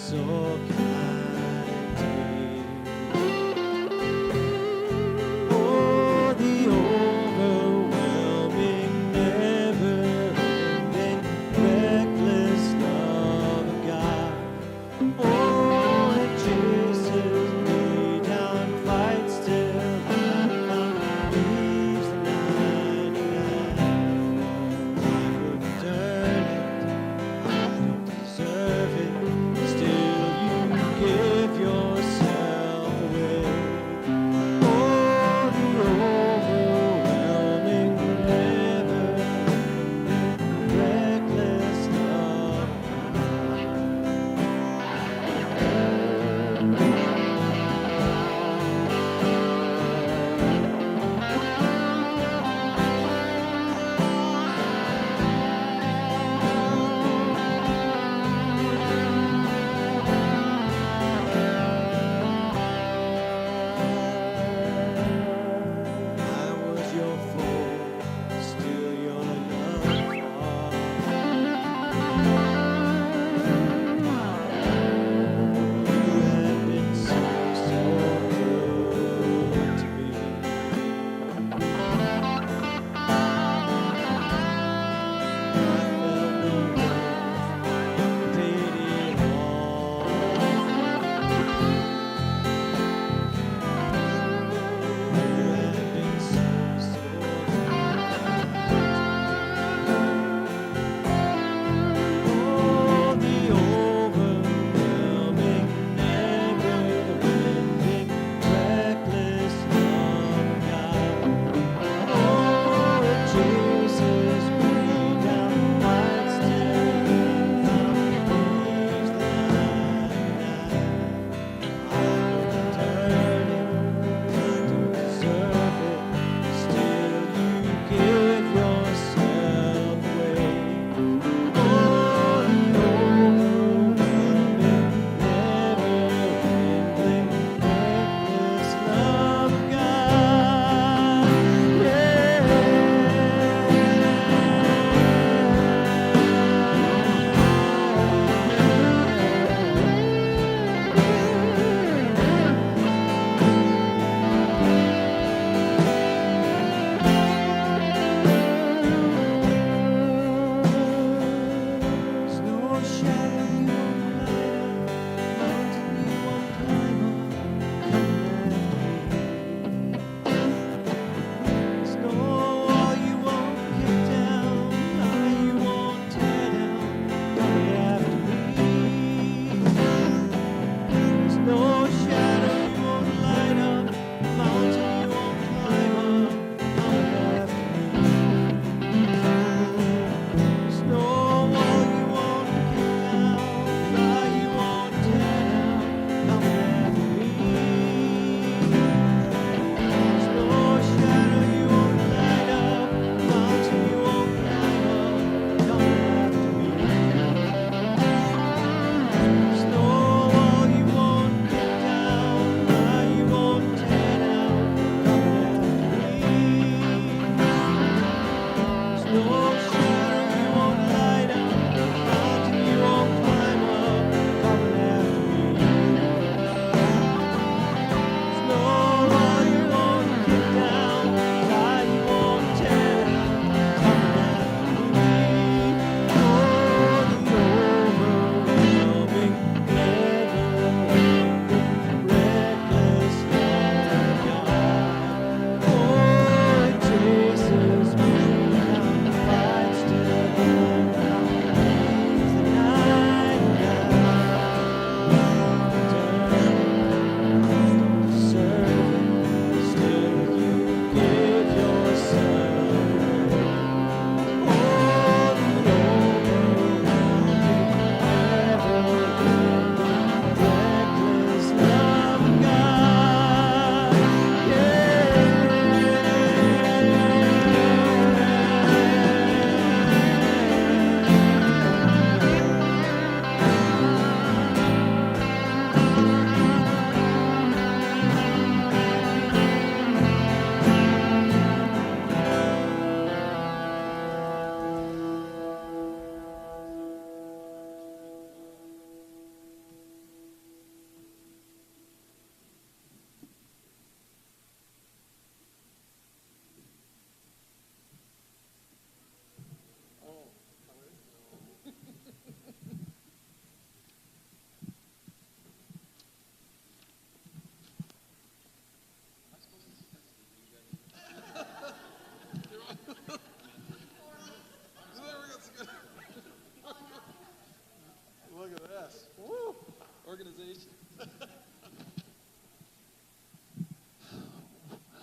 so kind to me. Oh, the overwhelming, never-ending, reckless love of God. Oh, it chases me down, fights till I found, leaves the 99. I wouldn't earn it, I don't deserve it, still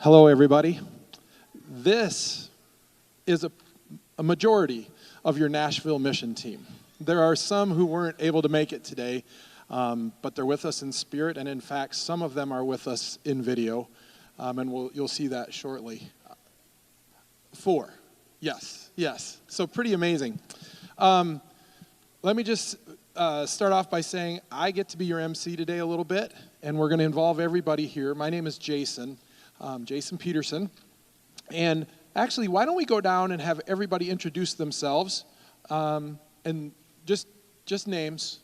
Hello, everybody. This is a majority of your Nashville mission team. There are some who weren't able to make it today, but they're with us in spirit, and in fact, some of them are with us in video, and you'll see that shortly. 4, yes. So pretty amazing. Let me just start off by saying I get to be your MC today a little bit, and we're going to involve everybody here. My name is Jason Peterson, and actually, why don't we go down and have everybody introduce themselves, and just names,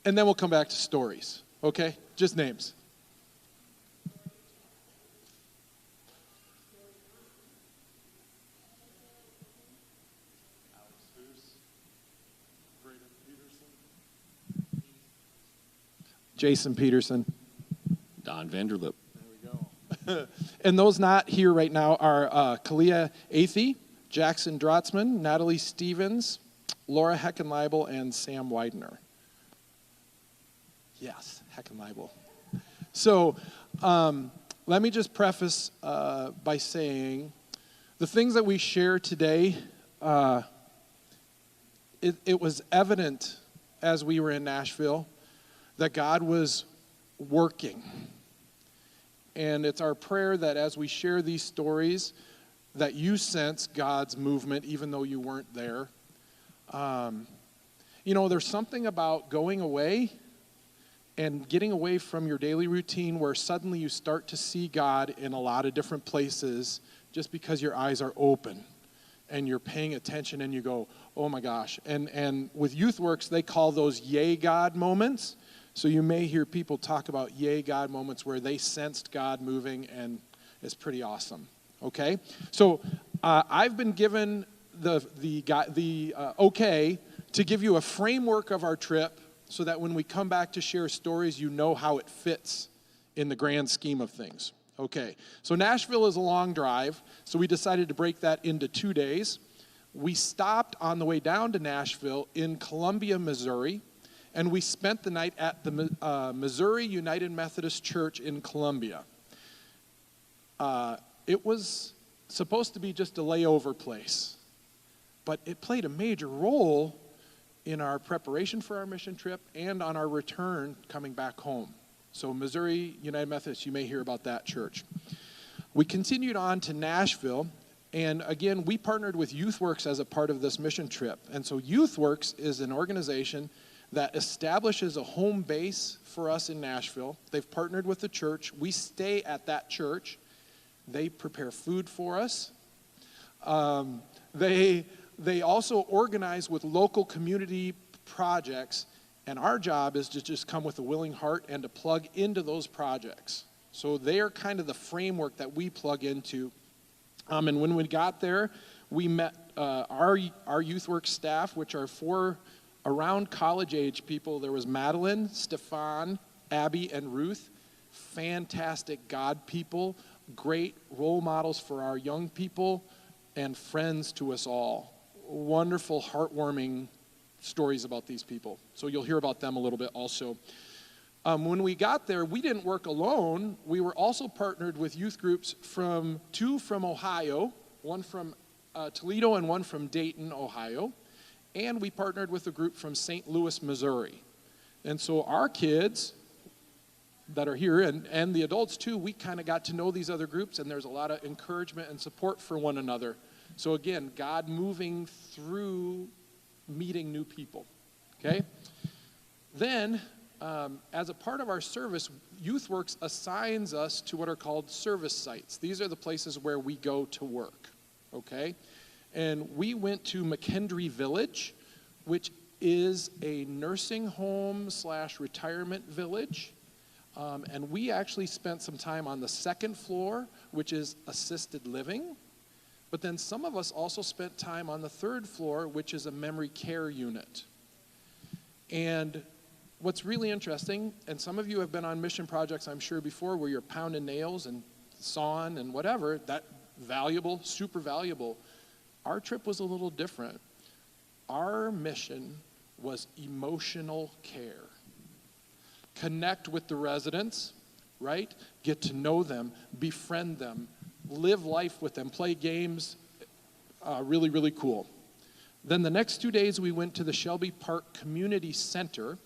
and then we'll come back to stories, okay? Just names. Jason Peterson. Don Vanderlip. There we go. And those not here right now are Kalia Athey, Jackson Drotzman, Natalie Stevens, Laura Heckenleibel, and Sam Widener. Yes, Heckenleibel. So let me just preface by saying the things that we share today, it was evident as we were in Nashville that God was working. And it's our prayer that as we share these stories, that you sense God's movement even though you weren't there. There's something about going away and getting away from your daily routine where suddenly you start to see God in a lot of different places just because your eyes are open and you're paying attention and you go, oh my gosh. And with YouthWorks, they call those yay God moments. So you may hear people talk about yay God moments where they sensed God moving, and it's pretty awesome. Okay, so I've been given the okay to give you a framework of our trip, so that when we come back to share stories, you know how it fits in the grand scheme of things. Okay, so Nashville is a long drive, so we decided to break that into 2 days. We stopped on the way down to Nashville in Columbia, Missouri. And we spent the night at the Missouri United Methodist Church in Columbia. It was supposed to be just a layover place, but it played a major role in our preparation for our mission trip and on our return coming back home. So Missouri United Methodist, you may hear about that church. We continued on to Nashville, and again, we partnered with YouthWorks as a part of this mission trip. And so YouthWorks is an organization that establishes a home base for us in Nashville. They've partnered with the church. We stay at that church. They prepare food for us. They also organize with local community projects, and our job is to just come with a willing heart and to plug into those projects. So they are kind of the framework that we plug into. And when we got there, we met our YouthWorks staff, which are 4 around college age people. There was Madeline, Stefan, Abby, and Ruth. Fantastic God people, great role models for our young people, and friends to us all. Wonderful, heartwarming stories about these people. So you'll hear about them a little bit also. When we got there, we didn't work alone. We were also partnered with youth groups from 2 from Ohio, one from Toledo and one from Dayton, Ohio. And we partnered with a group from St. Louis, Missouri. And so our kids that are here, and the adults too, we kind of got to know these other groups, and there's a lot of encouragement and support for one another. So again, God moving through meeting new people, okay? Then, as a part of our service, YouthWorks assigns us to what are called service sites. These are the places where we go to work, okay? And we went to McKendree Village, which is a nursing home / retirement village. And we actually spent some time on the 2nd floor, which is assisted living. But then some of us also spent time on the 3rd floor, which is a memory care unit. And what's really interesting, and some of you have been on mission projects, I'm sure, before, where you're pounding nails and sawing and whatever, that valuable, super valuable. Our trip was a little different. Our mission was emotional care. Connect with the residents, right? Get to know them, befriend them, live life with them, play games. Really, really cool. Then the next 2 days, we went to the Shelby Park Community Center.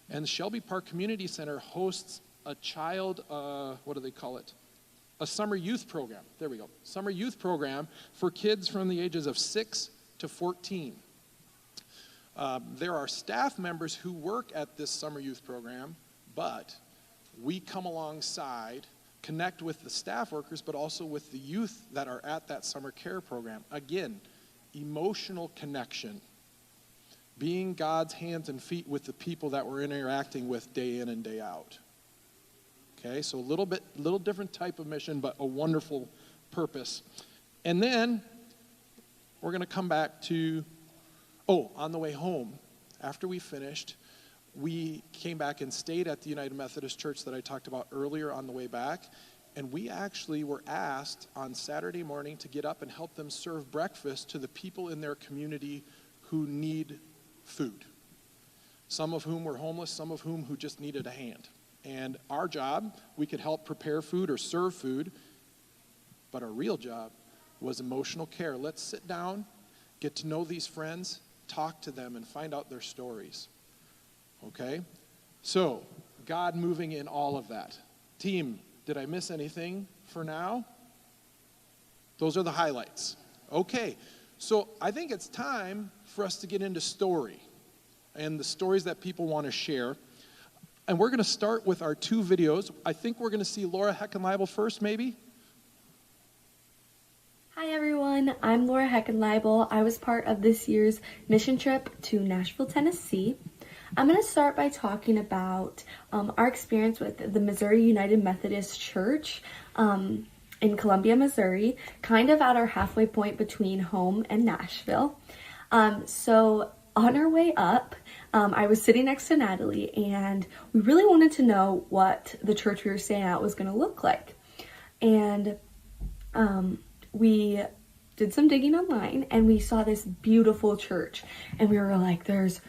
And the Shelby Park Community Center hosts a child, what do they call it? A summer youth program. There we go. Summer youth program for kids from the ages of 6 to 14. There are staff members who work at this summer youth program, but we come alongside, connect with the staff workers, but also with the youth that are at that summer care program. Again, emotional connection. Being God's hands and feet with the people that we're interacting with day in and day out. Okay, so a little different type of mission, but a wonderful purpose. And then we're going to come back to, on the way home, after we finished, we came back and stayed at the United Methodist Church that I talked about earlier on the way back. And we actually were asked on Saturday morning to get up and help them serve breakfast to the people in their community who need food. Some of whom were homeless, some of whom who just needed a hand. And our job, we could help prepare food or serve food, but our real job was emotional care. Let's sit down, get to know these friends, talk to them, and find out their stories. Okay? So, God moving in all of that. Team, did I miss anything for now? Those are the highlights. Okay, so I think it's time for us to get into story and the stories that people want to share. And we're going to start with our 2 videos. I think we're going to see Laura Heckenleibel first, maybe? Hi everyone, I'm Laura Heckenleibel. I was part of this year's mission trip to Nashville, Tennessee. I'm going to start by talking about our experience with the Missouri United Methodist Church in Columbia, Missouri, kind of at our halfway point between home and Nashville. So on our way up, I was sitting next to Natalie, and we really wanted to know what the church we were staying at was going to look like. And we did some digging online, and we saw this beautiful church, and we were like, there's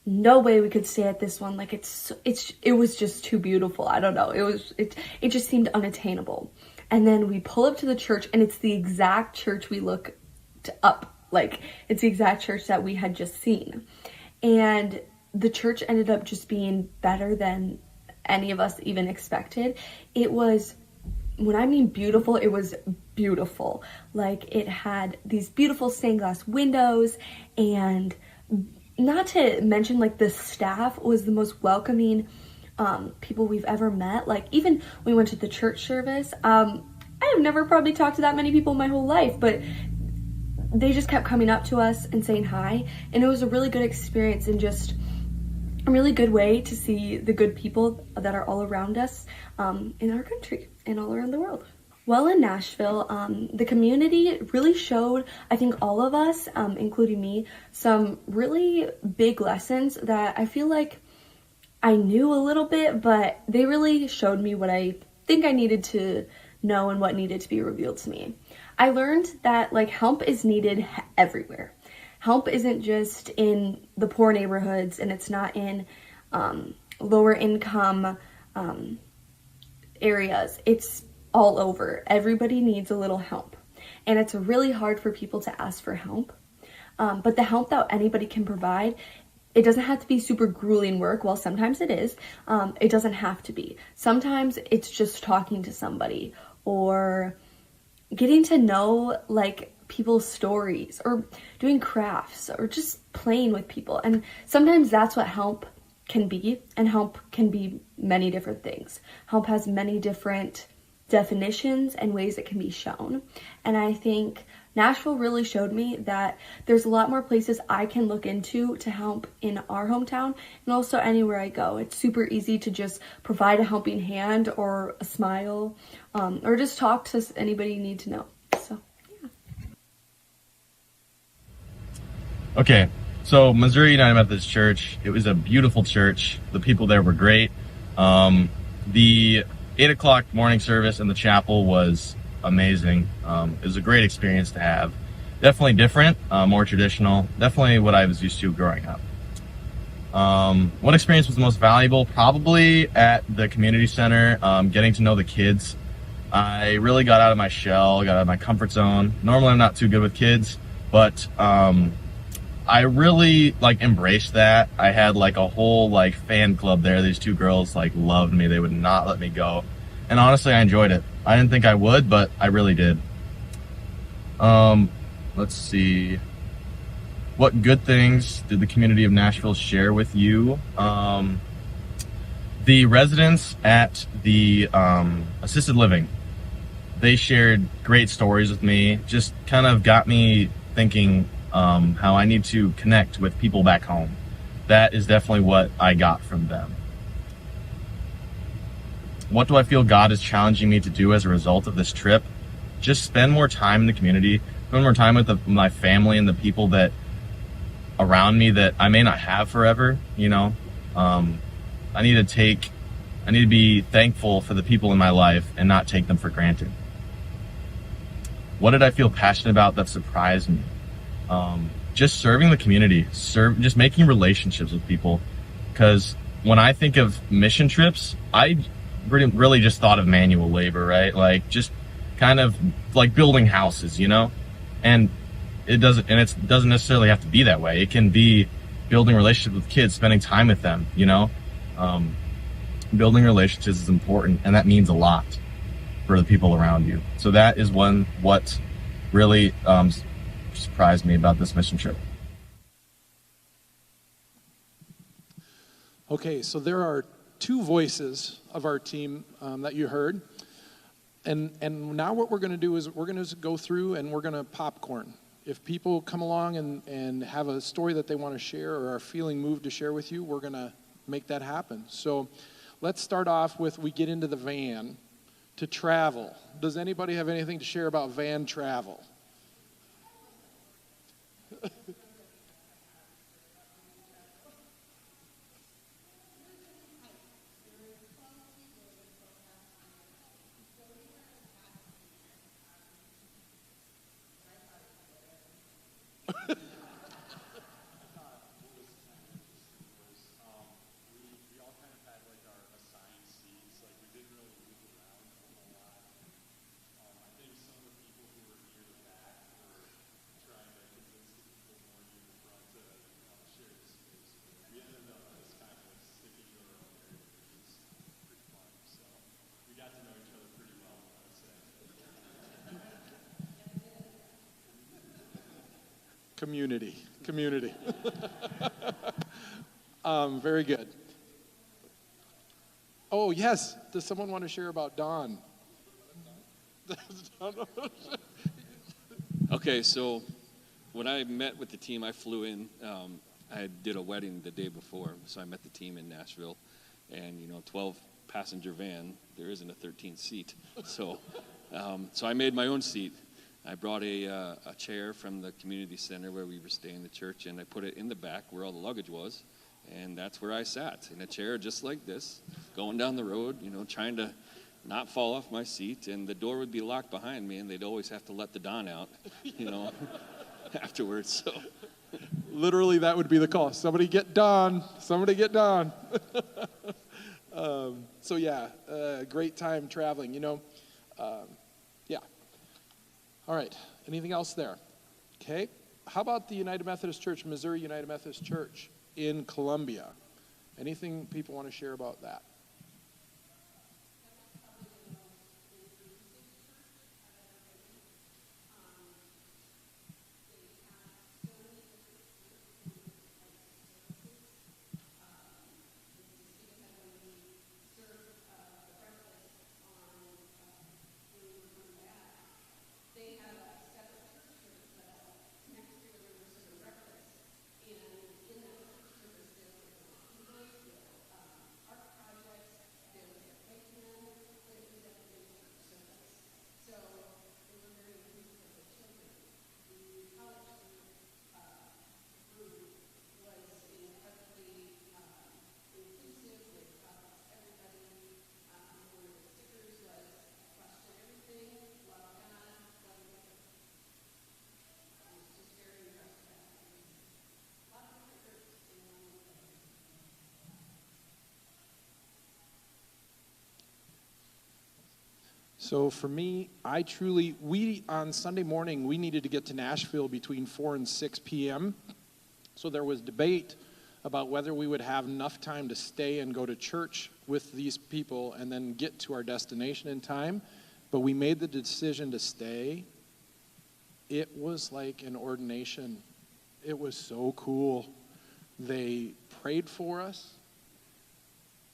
no way we could stay at this one. Like it was just too beautiful. I don't know. It just seemed unattainable. And then we pull up to the church, and it's the exact church we looked up. Like, it's the exact church that we had just seen. And the church ended up just being better than any of us even expected. It was, when I mean beautiful, it was beautiful. Like, it had these beautiful stained glass windows, and not to mention, like, the staff was the most welcoming people we've ever met. Like, even when we went to the church service, I have never probably talked to that many people in my whole life, but they just kept coming up to us and saying hi, and it was a really good experience and just a really good way to see the good people that are all around us in our country and all around the world. Well, in Nashville, the community really showed, I think, all of us, including me, some really big lessons that I feel like I knew a little bit, but they really showed me what I think I needed to know and what needed to be revealed to me. I learned that, like, help is needed everywhere. Help isn't just in the poor neighborhoods, and it's not in lower income areas. It's all over. Everybody needs a little help. And it's really hard for people to ask for help. But the help that anybody can provide, it doesn't have to be super grueling work. Well, sometimes it is. It doesn't have to be. Sometimes it's just talking to somebody or getting to know, like, people's stories, or doing crafts, or just playing with people. And sometimes that's what help can be, and help can be many different things. Help has many different definitions and ways it can be shown. And I think Nashville really showed me that there's a lot more places I can look into to help in our hometown, and also anywhere I go. It's super easy to just provide a helping hand or a smile, or just talk to anybody you need to know. So, yeah. Okay, so Missouri United Methodist Church, it was a beautiful church. The people there were great. The 8 o'clock morning service in the chapel was amazing. It was a great experience to have. Definitely different, more traditional, definitely what I was used to growing up. What experience was the most valuable? Probably at the community center, getting to know the kids. I really got out of my shell, got out of my comfort zone. Normally I'm not too good with kids, but I really like embraced that. I had like a whole like fan club there. These two girls like loved me. They would not let me go. And honestly, I enjoyed it. I didn't think I would, but I really did. Let's see. What good things did the community of Nashville share with you? The residents at the assisted living, they shared great stories with me. Just kind of got me thinking how I need to connect with people back home. That is definitely what I got from them. What do I feel God is challenging me to do as a result of this trip? Just spend more time in the community, spend more time with my family and the people that around me that I may not have forever, you know. I need to be thankful for the people in my life and not take them for granted. What did I feel passionate about that surprised me? Just serving the community, just making relationships with people. Because when I think of mission trips, I really just thought of manual labor, right? Like just kind of like building houses, you know? And it doesn't necessarily have to be that way. It can be building relationships with kids, spending time with them, you know? Building relationships is important, and that means a lot for the people around you. So that is what really surprised me about this mission trip. Okay, so there are two voices of our team that you heard. And now what we're going to do is we're going to go through and we're going to popcorn. If people come along and have a story that they want to share or are feeling moved to share with you, we're going to make that happen. So let's start off with we get into the van to travel. Does anybody have anything to share about van travel? Community. Very good. Oh, yes. Does someone want to share about Dawn? Okay, so when I met with the team, I flew in. I did a wedding the day before, so I met the team in Nashville. And, 12-passenger van, there isn't a 13th seat. So I made my own seat. I brought a chair from the community center where we were staying in the church, and I put it in the back where all the luggage was. And that's where I sat, in a chair just like this, going down the road, trying to not fall off my seat. And the door would be locked behind me, and they'd always have to let the Don out, afterwards. So Literally, that would be the call. Somebody get Don. Somebody get Don. So, yeah, great time traveling, yeah. All right. Anything else there? Okay. How about the United Methodist Church, Missouri United Methodist Church in Columbia? Anything people want to share about that? So for me, we on Sunday morning, we needed to get to Nashville between 4 and 6 p.m. So there was debate about whether we would have enough time to stay and go to church with these people and then get to our destination in time. But we made the decision to stay. It was like an ordination. It was so cool. They prayed for us.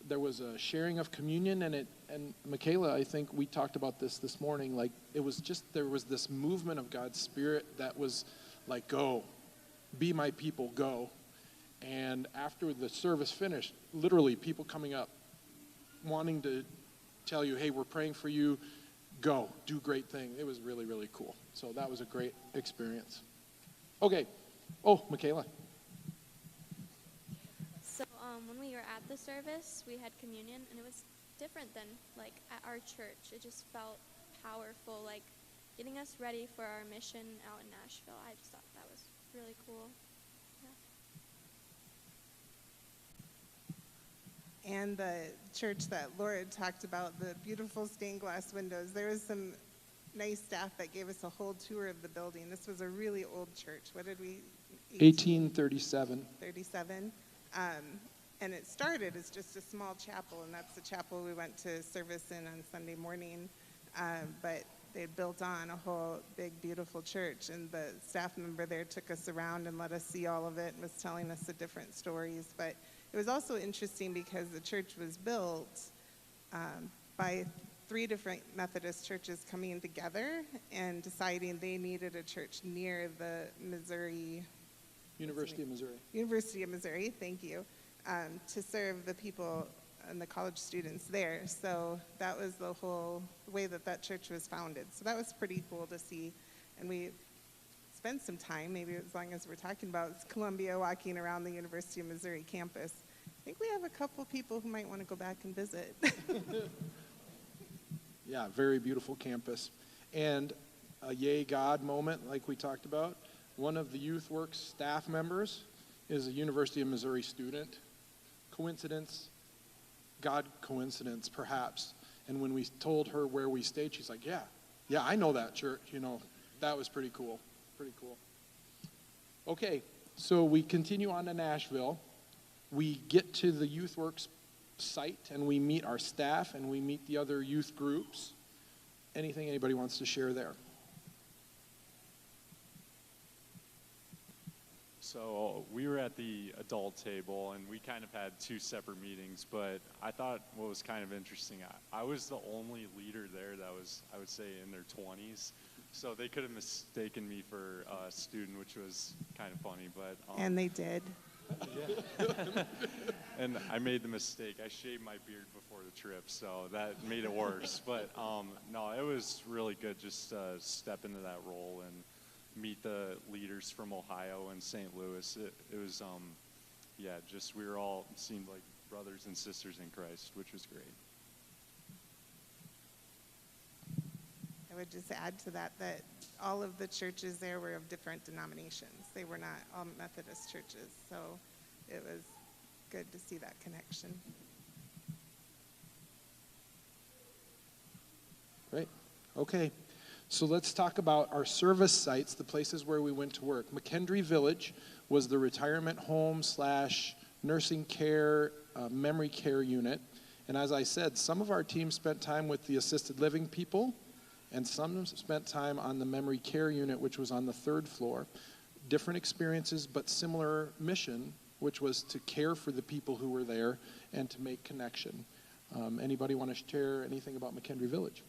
There was a sharing of communion, and Michaela, I think we talked about this morning, like it was just, there was this movement of God's Spirit that was like, go, be my people, go. And after the service finished, literally people coming up, wanting to tell you, hey, we're praying for you, go, do great thing. It was really, really cool. So that was a great experience. Okay. Oh, Michaela. So when we were at the service, we had communion, and it was different than like at our church. It just felt powerful, like getting us ready for our mission out in Nashville. I just thought that was really cool. Yeah. And the church that Laura talked about, the beautiful stained glass windows, there was some nice staff that gave us a whole tour of the building. This was a really old church. What did we? 1837. 37. And it started as just a small chapel, and that's the chapel we went to service in on Sunday morning. But they built on a whole big, beautiful church, and the staff member there took us around and let us see all of it and was telling us the different stories. But it was also interesting because the church was built by 3 different Methodist churches coming together and deciding they needed a church near the University of Missouri, thank you, to serve the people and the college students there. So that was the whole way that church was founded. So that was pretty cool to see. And we spent some time, maybe as long as we're talking about Columbia, walking around the University of Missouri campus. I think we have a couple people who might want to go back and visit. Yeah, very beautiful campus. And a yay God moment like we talked about. One of the YouthWorks staff members is a University of Missouri student. Coincidence? God coincidence, perhaps. And when we told her where we stayed, she's like, yeah, I know that church. That was pretty cool. Pretty cool. Okay, so we continue on to Nashville. We get to the YouthWorks site, and we meet our staff, and we meet the other youth groups. Anything anybody wants to share there? So we were at the adult table, and we kind of had 2 separate meetings, but I thought what was kind of interesting, I was the only leader there that was, I would say, in their 20s. So they could have mistaken me for a student, which was kind of funny. But And they did. Yeah. And I made the mistake. I shaved my beard before the trip, so that made it worse. But no, it was really good just to step into that role and meet the leaders from Ohio and St. Louis. It was, just we were all seemed like brothers and sisters in Christ, which was great. I would just add to that all of the churches there were of different denominations. They were not all Methodist churches, so it was good to see that connection. Great. Okay. So let's talk about our service sites, the places where we went to work. McKendree Village was the retirement home / nursing care, memory care unit. And as I said, some of our team spent time with the assisted living people, and some spent time on the memory care unit, which was on the 3rd floor. Different experiences, but similar mission, which was to care for the people who were there and to make connection. Anybody want to share anything about McKendree Village?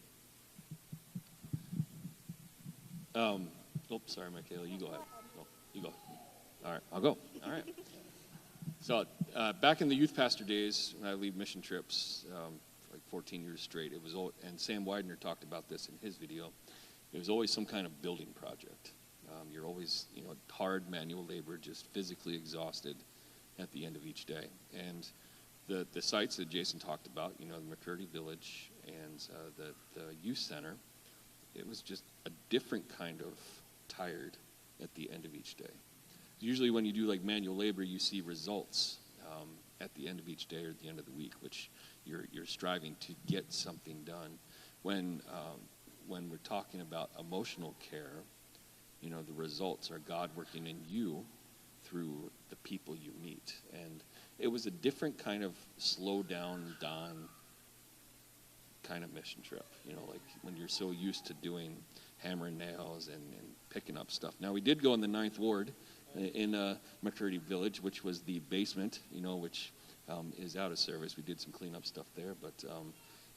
Sorry, Michaela, you go ahead. No, you go. All right, I'll go. All right. So back in the youth pastor days, when I lead mission trips for like 14 years straight, it was and Sam Widener talked about this in his video. It was always some kind of building project. You're always, hard manual labor, just physically exhausted at the end of each day. And the sites that Jason talked about, the McCurdy Village and the youth center, it was just a different kind of tired at the end of each day. Usually when you do like manual labor, you see results at the end of each day or at the end of the week, which you're striving to get something done. when we're talking about emotional care, you know, the results are God working in you through the people you meet. And it was a different kind of slow down, Don kind of mission trip, you know, like when you're so used to doing hammer and nails and picking up stuff. Now, we did go in the 9th Ward in McCurdy Village, which was the basement, you know, which is out of service. We did some cleanup stuff there, but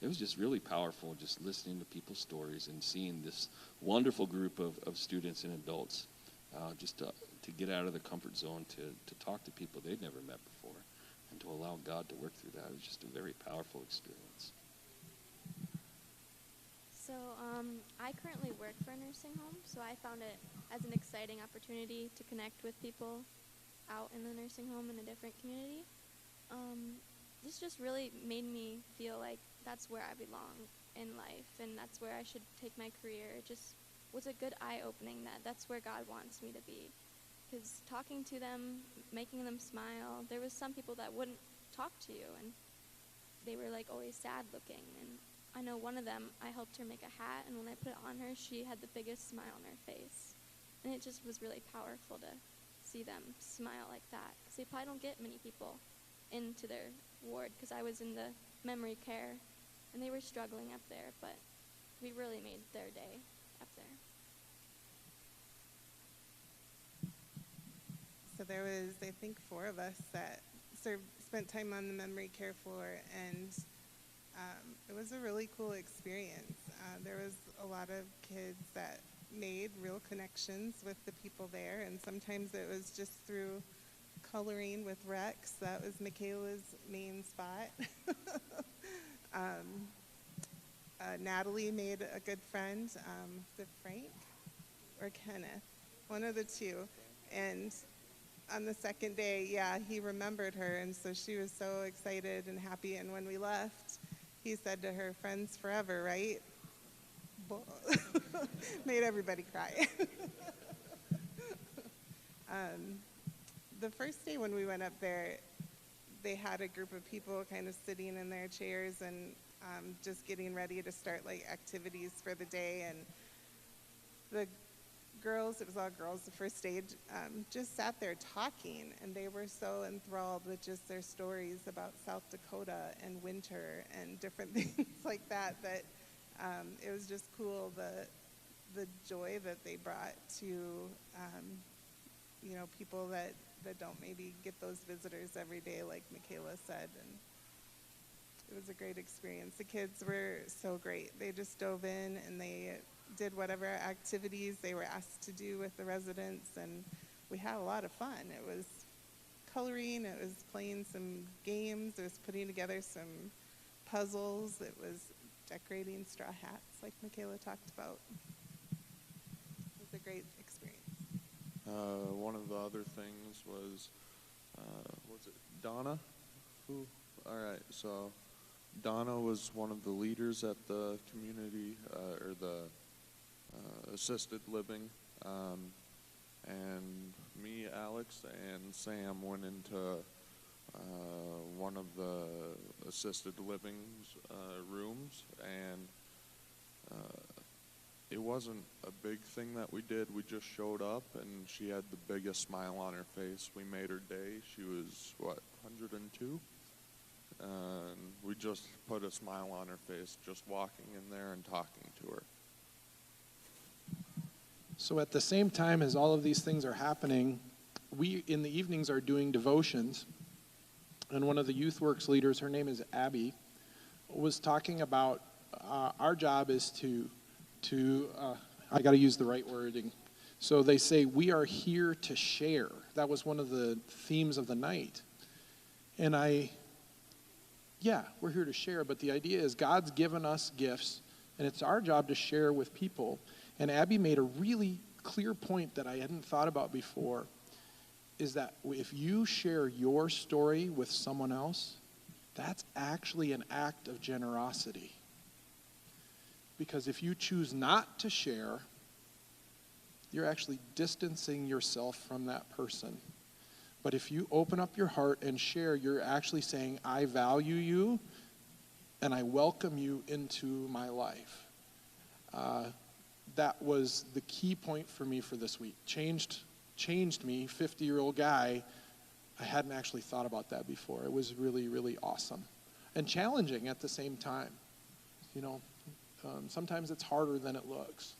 it was just really powerful just listening to people's stories and seeing this wonderful group of students and adults just to get out of the comfort zone, to talk to people they'd never met before, and to allow God to work through that. It was just a very powerful experience. So I currently work for a nursing home, so I found it as an exciting opportunity to connect with people out in the nursing home in a different community. This just really made me feel like that's where I belong in life, and that's where I should take my career. It just was a good eye-opening that that's where God wants me to be. Because talking to them, making them smile, there was some people that wouldn't talk to you, and they were like always sad looking. And I know one of them, I helped her make a hat, and when I put it on her, she had the biggest smile on her face. And it just was really powerful to see them smile like that, because they probably don't get many people into their ward, because I was in the memory care, and they were struggling up there, but we really made their day up there. So there was, I think, 4 of us that spent time on the memory care floor, and it was a really cool experience. There was a lot of kids that made real connections with the people there, and sometimes it was just through coloring with Rex. That was Michaela's main spot. Natalie made a good friend, is it Frank or Kenneth? One of the two. And on the second day, yeah, he remembered her, and so she was so excited and happy. And when we left, he said to her, "Friends forever, right?" Made everybody cry. The first day when we went up there, they had a group of people kind of sitting in their chairs and just getting ready to start like activities for the day. And the girls, it was all girls, the first stage, just sat there talking, and they were so enthralled with just their stories about South Dakota and winter and different things like that, that it was just cool, the joy that they brought to, you know, people that don't maybe get those visitors every day, like Michaela said. And it was a great experience. The kids were so great. They just dove in, and they did whatever activities they were asked to do with the residents, and we had a lot of fun. It was coloring, it was playing some games, it was putting together some puzzles, it was decorating straw hats like Michaela talked about. It was a great experience. One of the other things was it Donna? Who? All right, so Donna was one of the leaders at the community, or the assisted living, and me, Alex, and Sam went into one of the assisted living rooms, and it wasn't a big thing that we did. We just showed up, and she had the biggest smile on her face. We made her day. She was, 102? And we just put a smile on her face just walking in there and talking to her. So at the same time as all of these things are happening, we in the evenings are doing devotions. And one of the youth works leaders, her name is Abby, was talking about our job is to I got to use the right wording. So they say, we are here to share. That was one of the themes of the night. And we're here to share, but the idea is God's given us gifts, and it's our job to share with people. And Abby made a really clear point that I hadn't thought about before, is that if you share your story with someone else, that's actually an act of generosity. Because if you choose not to share, you're actually distancing yourself from that person. But if you open up your heart and share, you're actually saying, I value you, and I welcome you into my life. That was the key point for me for this week. Changed me, 50-year-old guy. I hadn't actually thought about that before. It was really, really awesome and challenging at the same time. Sometimes it's harder than it looks.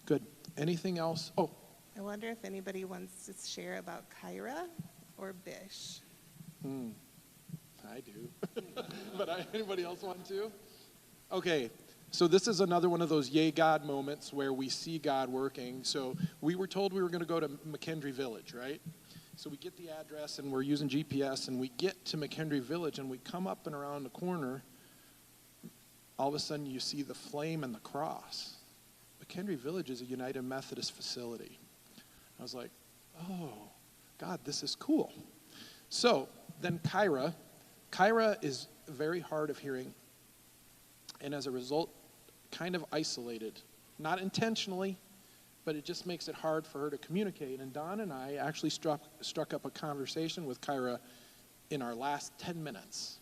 Good. Anything else? Oh. I wonder if anybody wants to share about Kyra or Bish. I do. But anybody else want to? Okay. So this is another one of those yay God moments where we see God working. So we were told we were going to go to McKendree Village, right? So we get the address and we're using GPS and we get to McKendree Village and we come up and around the corner. All of a sudden you see the flame and the cross. McKendree Village is a United Methodist facility. I was like, oh, God, this is cool. So then Kyra is very hard of hearing, and as a result, kind of isolated. Not intentionally, but it just makes it hard for her to communicate. And Don and I actually struck up a conversation with Kyra in our last 10 minutes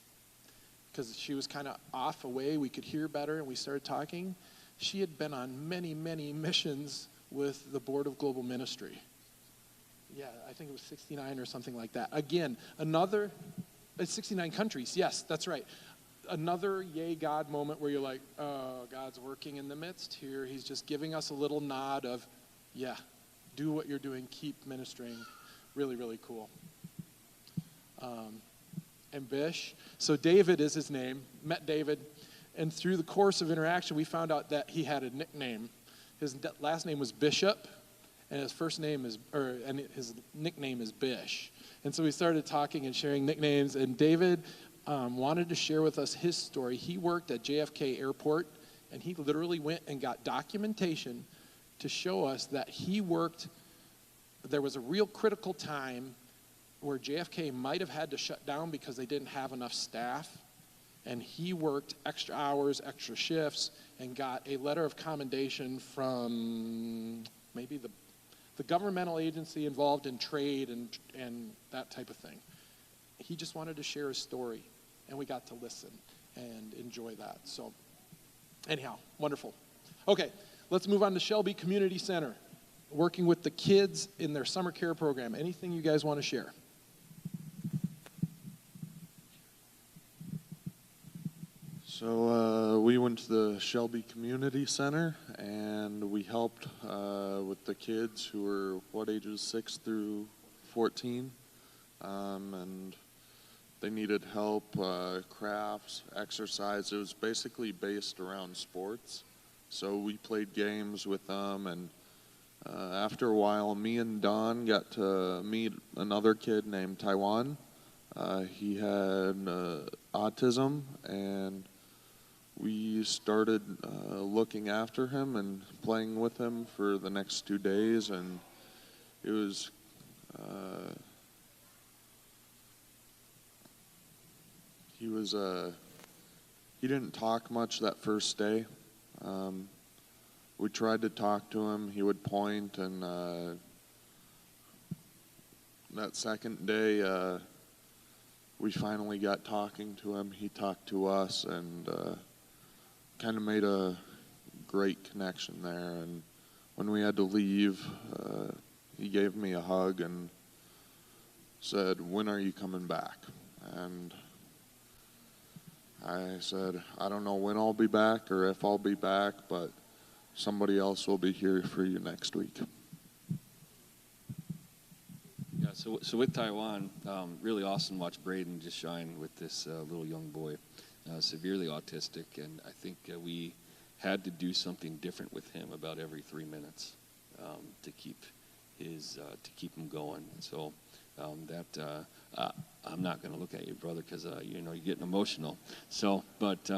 because she was kind of off away. We could hear better, and we started talking. She had been on many, many missions with the Board of Global Ministry. Yeah, I think it was 69 or something like that. Again, 69 countries. Yes, that's right. Another yay God moment where you're like, oh, God's working in the midst here. He's just giving us a little nod of, yeah, do what you're doing. Keep ministering. Really, really cool. And Bish. So David is his name. Met David. And through the course of interaction, we found out that he had a nickname. His last name was Bishop, and his nickname is Bish. And so we started talking and sharing nicknames, and David wanted to share with us his story. He worked at JFK Airport, and he literally went and got documentation to show us that there was a real critical time where JFK might have had to shut down because they didn't have enough staff. And he worked extra hours, extra shifts, and got a letter of commendation from maybe the governmental agency involved in trade and that type of thing. He just wanted to share his story, and we got to listen and enjoy that. So anyhow, wonderful. Okay, let's move on to Shelby Community Center, working with the kids in their summer care program. Anything you guys want to share? So we went to the Shelby Community Center, and we helped with the kids who were, ages 6 through 14, and they needed help, crafts, exercise. It was basically based around sports, so we played games with them, and after a while, me and Don got to meet another kid named Taiwan. He had autism, and we started looking after him and playing with him for the next 2 days, and it was he didn't talk much that first day. We tried to talk to him. He would point, and that second day we finally got talking to him. He talked to us, and kind of made a great connection there. And when we had to leave, he gave me a hug and said, "When are you coming back?" And I said, "I don't know when I'll be back or if I'll be back, but somebody else will be here for you next week." Yeah, so with Taiwan, really awesome to watch Braden just shine with this little young boy, severely autistic, and I think we had to do something different with him about every 3 minutes to keep him going. So I'm not going to look at you, brother, because you're getting emotional. So, but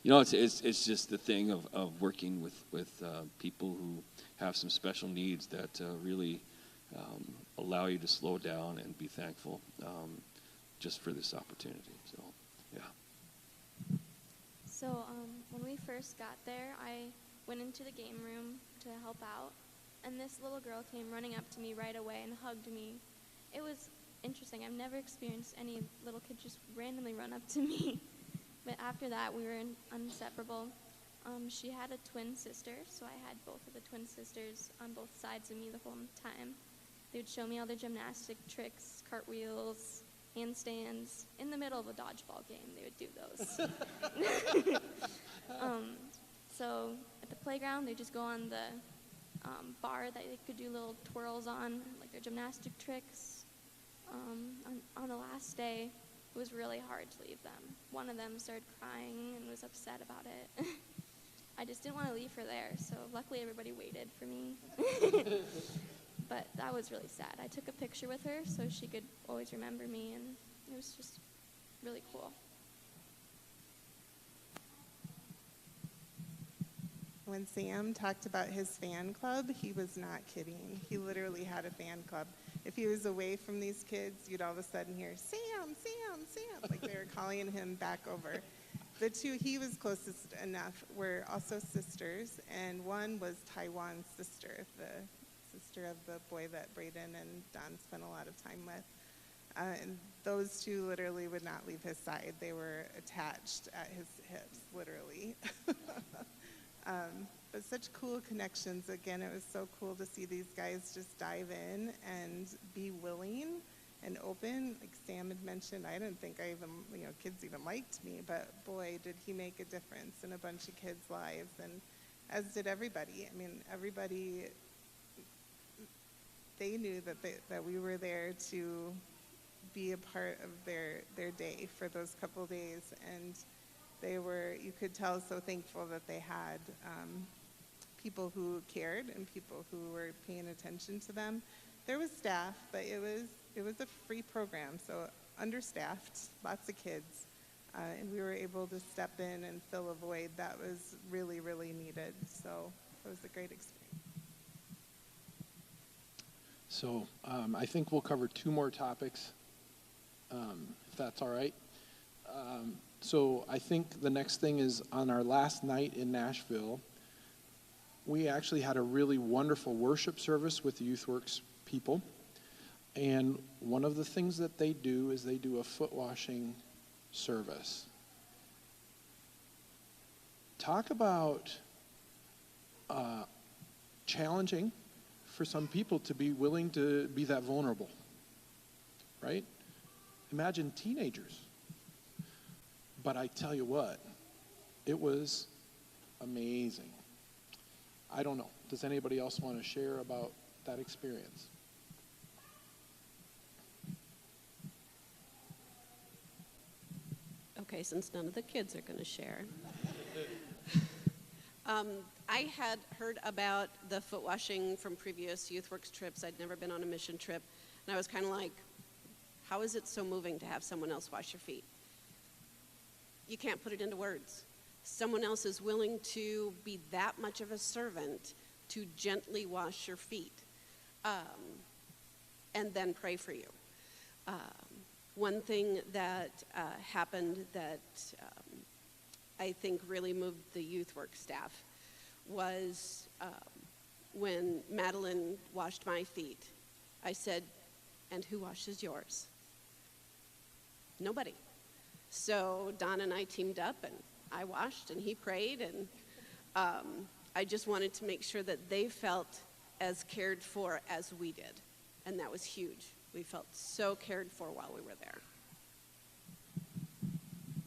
it's just the thing of working with people who have some special needs that really allow you to slow down and be thankful just for this opportunity. So, yeah. So when we first got there, I went into the game room to help out, and this little girl came running up to me right away and hugged me. It was interesting. I've never experienced any little kid just randomly run up to me. But after that, we were inseparable. She had a twin sister, so I had both of the twin sisters on both sides of me the whole time. They would show me all the gymnastic tricks, cartwheels, handstands. In the middle of a dodgeball game, they would do those. So at the playground, they just go on the bar that they could do little twirls on, like their gymnastic tricks. On the last day, it was really hard to leave them. One of them started crying and was upset about it. I just didn't want to leave her there, so luckily everybody waited for me. But that was really sad. I took a picture with her so she could always remember me, and it was just really cool. When Sam talked about his fan club, he was not kidding. He literally had a fan club. If he was away from these kids, you'd all of a sudden hear, Sam, Sam, Sam, like they were calling him back over. The two he was closest enough were also sisters, and one was Taiwan's sister, the sister of the boy that Braden and Don spent a lot of time with. And those two literally would not leave his side. They were attached at his hips, literally. But such cool connections. Again, it was so cool to see these guys just dive in and be willing and open. Like Sam had mentioned, I didn't think kids even liked me, but boy, did he make a difference in a bunch of kids' lives, and as did everybody. I mean, everybody, they knew that we were there to be a part of their day for those couple days, and they were, you could tell, so thankful that they had people who cared and people who were paying attention to them. There was staff, but it was a free program, so understaffed, lots of kids, and we were able to step in and fill a void that was really, really needed. So it was a great experience. So I think we'll cover two more topics, if that's all right. So I think the next thing is, on our last night in Nashville, we actually had a really wonderful worship service with the YouthWorks people. And one of the things that they do is they do a foot washing service. Talk about challenging for some people to be willing to be that vulnerable, right? Imagine teenagers. But I tell you what, it was amazing. I don't know. Does anybody else want to share about that experience? Okay, since none of the kids are going to share. I had heard about the foot washing from previous YouthWorks trips. I'd never been on a mission trip. And I was kind of like, how is it so moving to have someone else wash your feet? You can't put it into words. Someone else is willing to be that much of a servant to gently wash your feet and then pray for you. One thing that happened that I think really moved the YouthWorks staff was when Madeline washed my feet. I said, and who washes yours? Nobody. So Don and I teamed up, and I washed, and he prayed, and I just wanted to make sure that they felt as cared for as we did, and that was huge. We felt so cared for while we were there.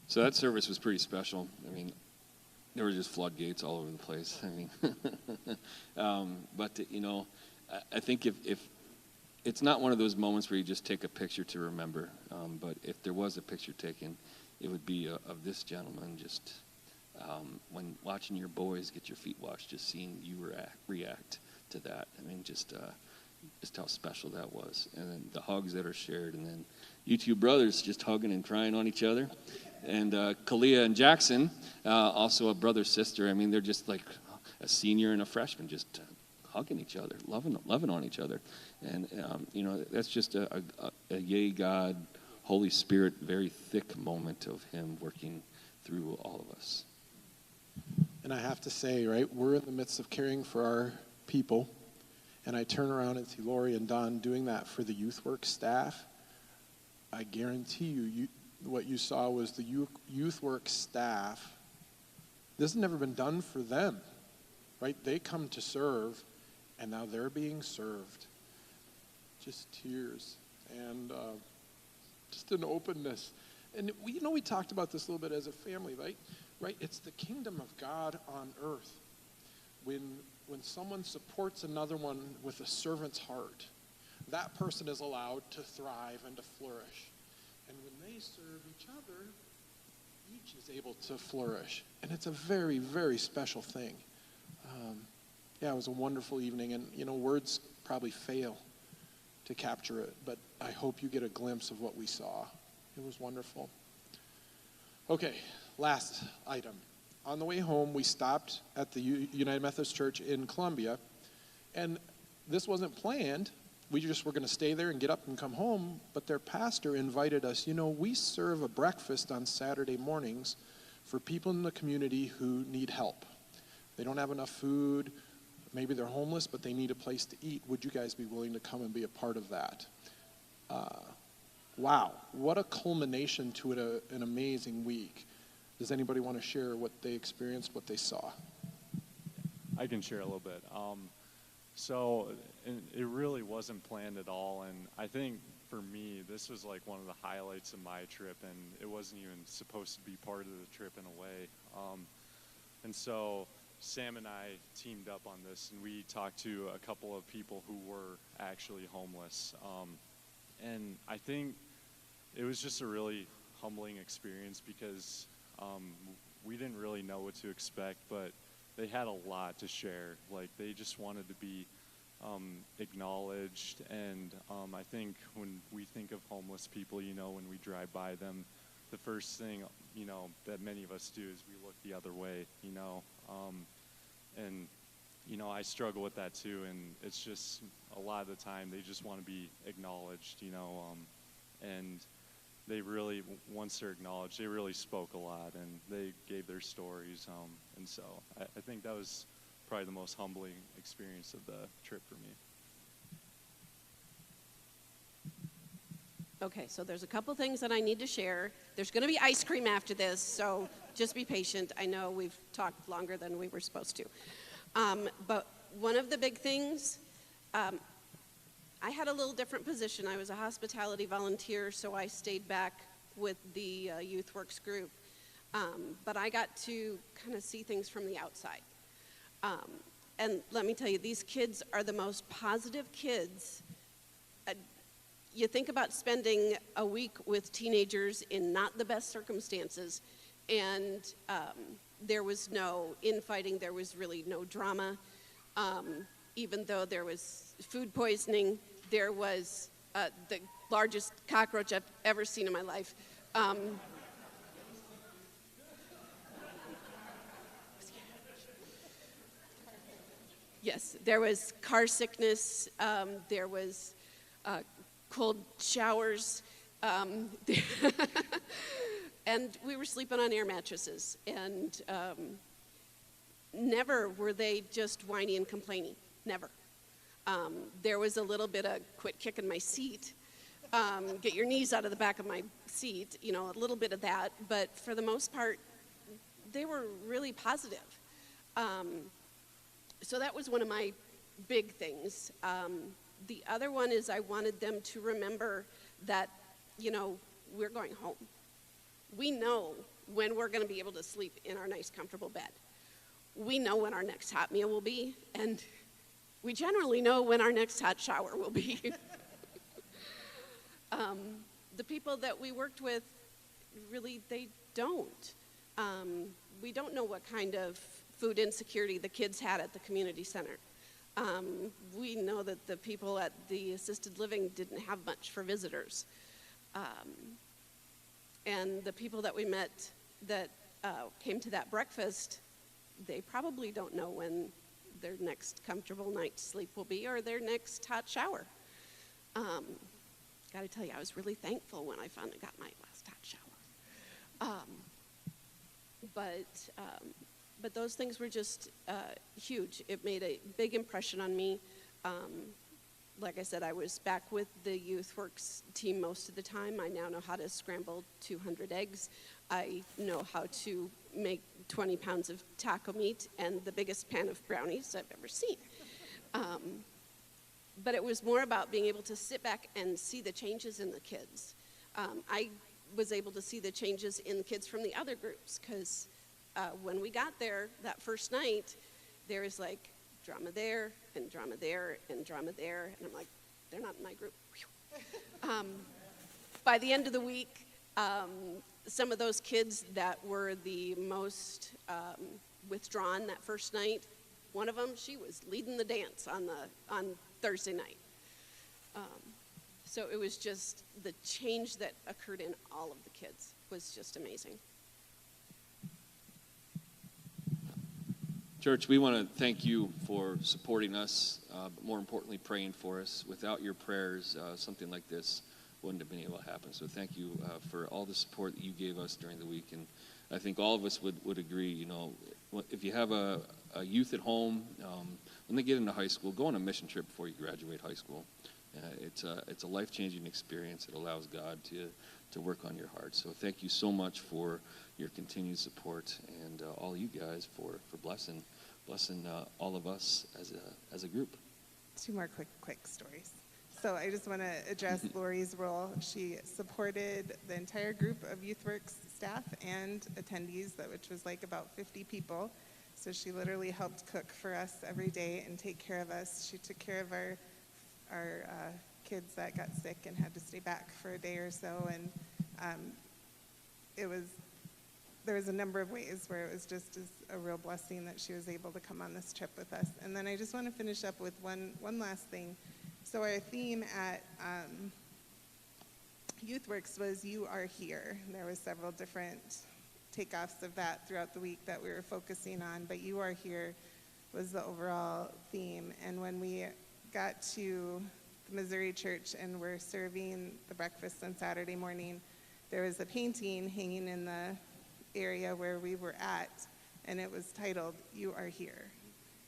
So that service was pretty special. I mean, there were just floodgates all over the place. I mean, but I think if it's not one of those moments where you just take a picture to remember, but if there was a picture taken, it would be of this gentleman just when watching your boys get your feet washed, just seeing you react to that. I mean, just how special that was. And then the hugs that are shared, and then you two brothers just hugging and crying on each other. And Kalia and Jackson, also a brother-sister. I mean, they're just like a senior and a freshman, just hugging each other, loving on each other. And, that's just a yay God, Holy Spirit, very thick moment of him working through all of us. And I have to say, right, we're in the midst of caring for our people, and I turn around and see Lori and Don doing that for the YouthWorks staff. I guarantee you, what you saw was the youth work staff. This has never been done for them, right? They come to serve, and now they're being served. Just tears and just an openness. And we talked about this a little bit as a family, right? Right? It's the kingdom of God on earth. When someone supports another one with a servant's heart, that person is allowed to thrive and to flourish. And when they serve each other, each is able to flourish. And it's a very, very special thing. It was a wonderful evening, and words probably fail to capture it, but I hope you get a glimpse of what we saw. It was wonderful. Okay, last item. On the way home, we stopped at the United Methodist Church in Columbia, and this wasn't planned. We just were going to stay there and get up and come home, but their pastor invited us. We serve a breakfast on Saturday mornings for people in the community who need help. They don't have enough food. Maybe they're homeless, but they need a place to eat. Would you guys be willing to come and be a part of that? Wow, what a culmination to an amazing week. Does anybody want to share what they experienced, what they saw? I can share a little bit. So it really wasn't planned at all, and I think for me, this was like one of the highlights of my trip, and it wasn't even supposed to be part of the trip in a way. And so Sam and I teamed up on this, and we talked to a couple of people who were actually homeless. And I think it was just a really humbling experience because we didn't really know what to expect, but they had a lot to share. Like, they just wanted to be acknowledged, and I think when we think of homeless people, when we drive by them, the first thing, that many of us do is we look the other way, and I struggle with that too, and it's just a lot of the time they just want to be acknowledged, and they really, once they're acknowledged, they really spoke a lot, and they gave their stories, and so I think that was probably the most humbling experience of the trip for me. Okay, so there's a couple things that I need to share. There's going to be ice cream after this, so just be patient. I know we've talked longer than we were supposed to. But one of the big things, I had a little different position. I was a hospitality volunteer, so I stayed back with the Youth Works group. But I got to kind of see things from the outside. And let me tell you, these kids are the most positive kids. You think about spending a week with teenagers in not the best circumstances, and there was no infighting, there was really no drama. Even though there was food poisoning, there was the largest cockroach I've ever seen in my life. Yes, there was car sickness, there was cold showers, and we were sleeping on air mattresses, and never were they just whiny and complaining, never. There was a little bit of quit kicking my seat, get your knees out of the back of my seat, a little bit of that, but for the most part, they were really positive. So that was one of my big things. The other one is I wanted them to remember that, we're going home. We know when we're going to be able to sleep in our nice, comfortable bed. We know when our next hot meal will be, and we generally know when our next hot shower will be. The people that we worked with, really, they don't. We don't know what kind of food insecurity the kids had at the community center. We know that the people at the assisted living didn't have much for visitors. And the people that we met that came to that breakfast, they probably don't know when their next comfortable night's sleep will be or their next hot shower. Gotta tell you, I was really thankful when I finally got my last hot shower. But those things were just huge. It made a big impression on me. like I said, I was back with the Youth Works team most of the time. I now know how to scramble 200 eggs. I know how to make 20 pounds of taco meat and the biggest pan of brownies I've ever seen. But it was more about being able to sit back and see the changes in the kids. I was able to see the changes in the kids from the other groups, because when we got there that first night, there was like drama there and drama there and drama there, and I'm like, they're not in my group. By the end of the week, some of those kids that were the most withdrawn that first night, one of them, she was leading the dance on Thursday night. So it was just the change that occurred in all of the kids was just amazing. Church, we want to thank you for supporting us, but more importantly, praying for us. Without your prayers, something like this wouldn't have been able to happen. So thank you for all the support that you gave us during the week. And I think all of us would agree, you know, if you have a youth at home, when they get into high school, go on a mission trip before you graduate high school. It's a life-changing experience. It allows God to work on your heart. So thank you so much for your continued support, and all you guys for blessing all of us as a group. 2 more quick stories. So I just want to address Lori's role. She supported the entire group of YouthWorks staff and attendees, which was like about 50 people. So she literally helped cook for us every day and take care of us. She took care of our kids that got sick and had to stay back for a day or so, and there was a number of ways where it was just a real blessing that she was able to come on this trip with us. And then I just want to finish up with one last thing. So our theme at YouthWorks was "You Are Here." And there was several different takeoffs of that throughout the week that we were focusing on, but "You Are Here" was the overall theme. And when we got to the Missouri church and were serving the breakfast on Saturday morning, there was a painting hanging in the area where we were at, and it was titled "You Are Here."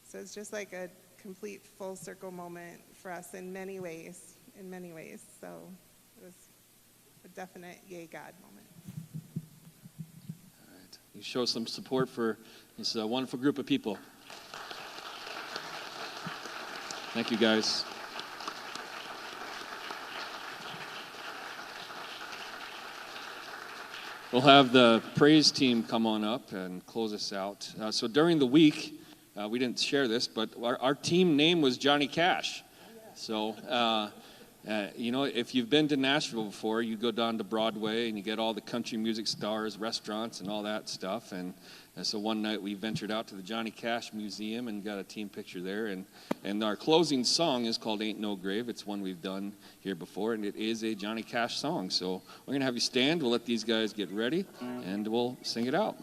So it's just like a complete full circle moment for us in many ways. So it was a definite yay God moment. All right. You show some support for this wonderful group of people. Thank you, guys. We'll have the praise team come on up and close us out. So during the week, we didn't share this, but our team name was Johnny Cash. So, you know, if you've been to Nashville before, you go down to Broadway and you get all the country music stars, restaurants, and all that stuff. And so one night we ventured out to the Johnny Cash Museum and got a team picture there. And our closing song is called "Ain't No Grave." It's one we've done here before, and it is a Johnny Cash song. So we're going to have you stand. We'll let these guys get ready, and we'll sing it out.